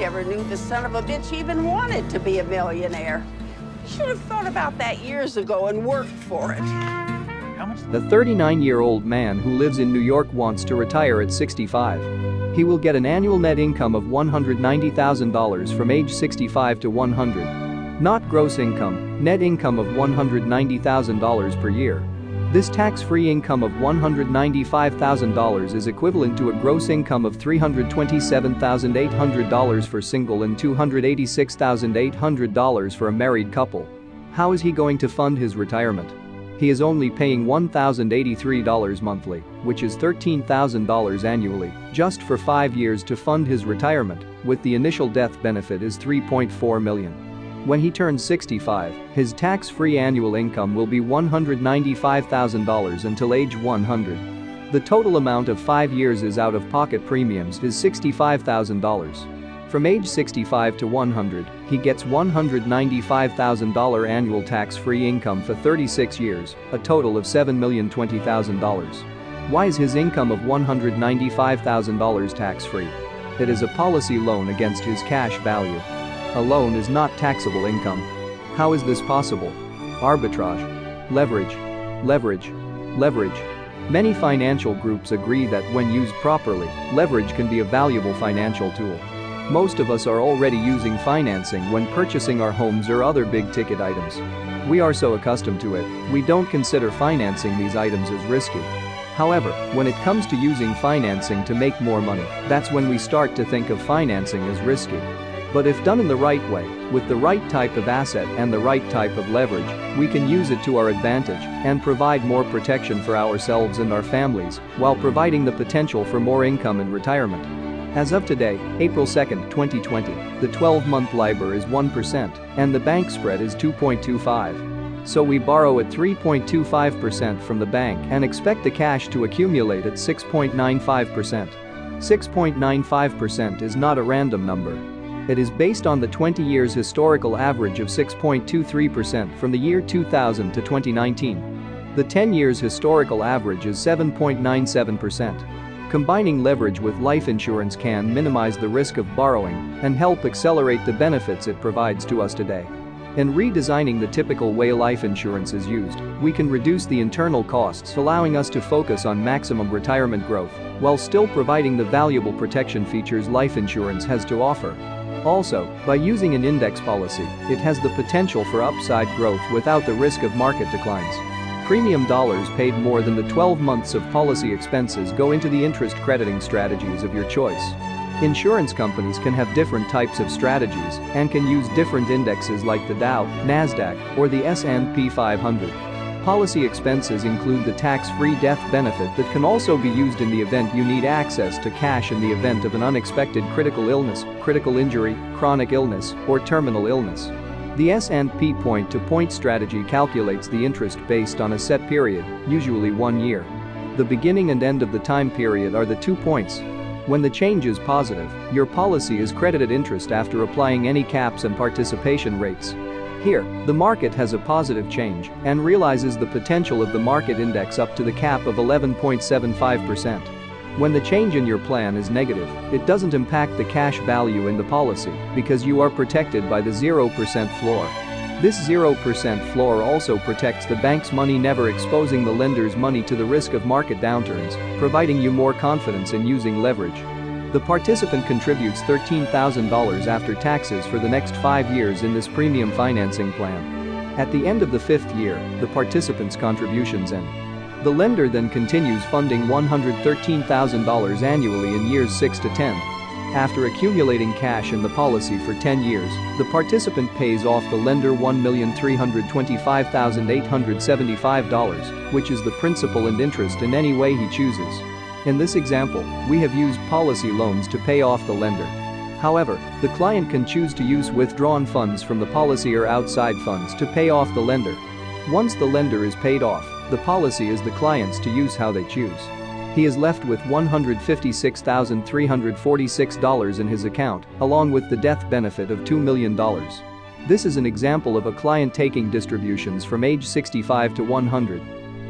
never knew the son of a bitch even wanted to be a millionaire. Should have thought about that years ago and worked for it. The 39-year-old man who lives in New York wants to retire at 65. He will get an annual net income of $190,000 from age 65 to 100. Not gross income, net income of $190,000 per year. This tax-free income of $195,000 is equivalent to a gross income of $327,800 for single and $286,800 for a married couple. How is he going to fund his retirement? He is only paying $1,083 monthly, which is $13,000 annually, just for 5 years to fund his retirement, with the initial death benefit is $3.4 million. When he turns 65, his tax-free annual income will be $195,000 until age 100. The total amount of 5 years is out-of-pocket premiums is $65,000. From age 65 to 100, he gets $195,000 annual tax-free income for 36 years, a total of $7,020,000. Why is his income of $195,000 tax-free? It is a policy loan against his cash value. A loan is not taxable income. How is this possible? Arbitrage. Leverage. Leverage. Leverage. Many financial groups agree that when used properly, leverage can be a valuable financial tool. Most of us are already using financing when purchasing our homes or other big-ticket items. We are so accustomed to it, we don't consider financing these items as risky. However, when it comes to using financing to make more money, that's when we start to think of financing as risky. But if done in the right way, with the right type of asset and the right type of leverage, we can use it to our advantage and provide more protection for ourselves and our families while providing the potential for more income in retirement. As of today, April 2, 2020, the 12-month LIBOR is 1% and the bank spread is 2.25. So we borrow at 3.25% from the bank and expect the cash to accumulate at 6.95%. 6.95% is not a random number. It is based on the 20 years historical average of 6.23% from the year 2000 to 2019. The 10 years historical average is 7.97%. Combining leverage with life insurance can minimize the risk of borrowing and help accelerate the benefits it provides to us today. In redesigning the typical way life insurance is used, we can reduce the internal costs, allowing us to focus on maximum retirement growth while still providing the valuable protection features life insurance has to offer. Also, by using an index policy, it has the potential for upside growth without the risk of market declines. Premium dollars paid more than the 12 months of policy expenses go into the interest crediting strategies of your choice. Insurance companies can have different types of strategies and can use different indexes like the Dow, Nasdaq, or the S&P 500. Policy expenses include the tax-free death benefit that can also be used in the event you need access to cash in the event of an unexpected critical illness, critical injury, chronic illness, or terminal illness. The S&P point-to-point strategy calculates the interest based on a set period, usually 1 year. The beginning and end of the time period are the 2 points. When the change is positive, your policy is credited interest after applying any caps and participation rates. Here, the market has a positive change and realizes the potential of the market index up to the cap of 11.75%. When the change in your plan is negative, it doesn't impact the cash value in the policy because you are protected by the 0% floor. This 0% floor also protects the bank's money, never exposing the lender's money to the risk of market downturns, providing you more confidence in using leverage. The participant contributes $13,000 after taxes for the next 5 years in this premium financing plan. At the end of the 5th year, the participant's contributions end. The lender then continues funding $113,000 annually in years 6 to 10. After accumulating cash in the policy for 10 years, the participant pays off the lender $1,325,875, which is the principal and interest in any way he chooses. In this example, we have used policy loans to pay off the lender. However, the client can choose to use withdrawn funds from the policy or outside funds to pay off the lender. Once the lender is paid off, the policy is the client's to use how they choose. He is left with $156,346 in his account, along with the death benefit of $2 million. This is an example of a client taking distributions from age 65 to 100.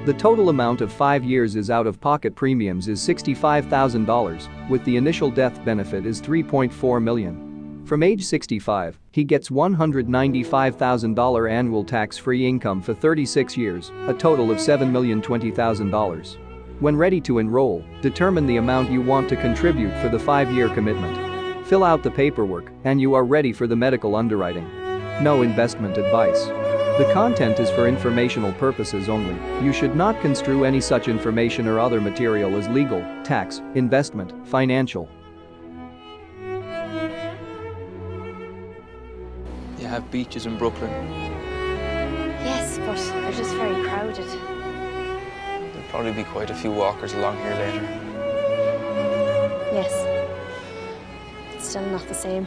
The total amount of 5 years is out-of-pocket premiums is $65,000, with the initial death benefit is $3.4 million. From age 65, he gets $195,000 annual tax-free income for 36 years, a total of $7,020,000. When ready to enroll, determine the amount you want to contribute for the 5-year commitment. Fill out the paperwork, and you are ready for the medical underwriting. No investment advice. The content is for informational purposes only. You should not construe any such information or other material as legal, tax, investment, financial. You have beaches in Brooklyn. Yes, but they're just very crowded. There'll probably be quite a few walkers along here later. Yes. It's still not the same.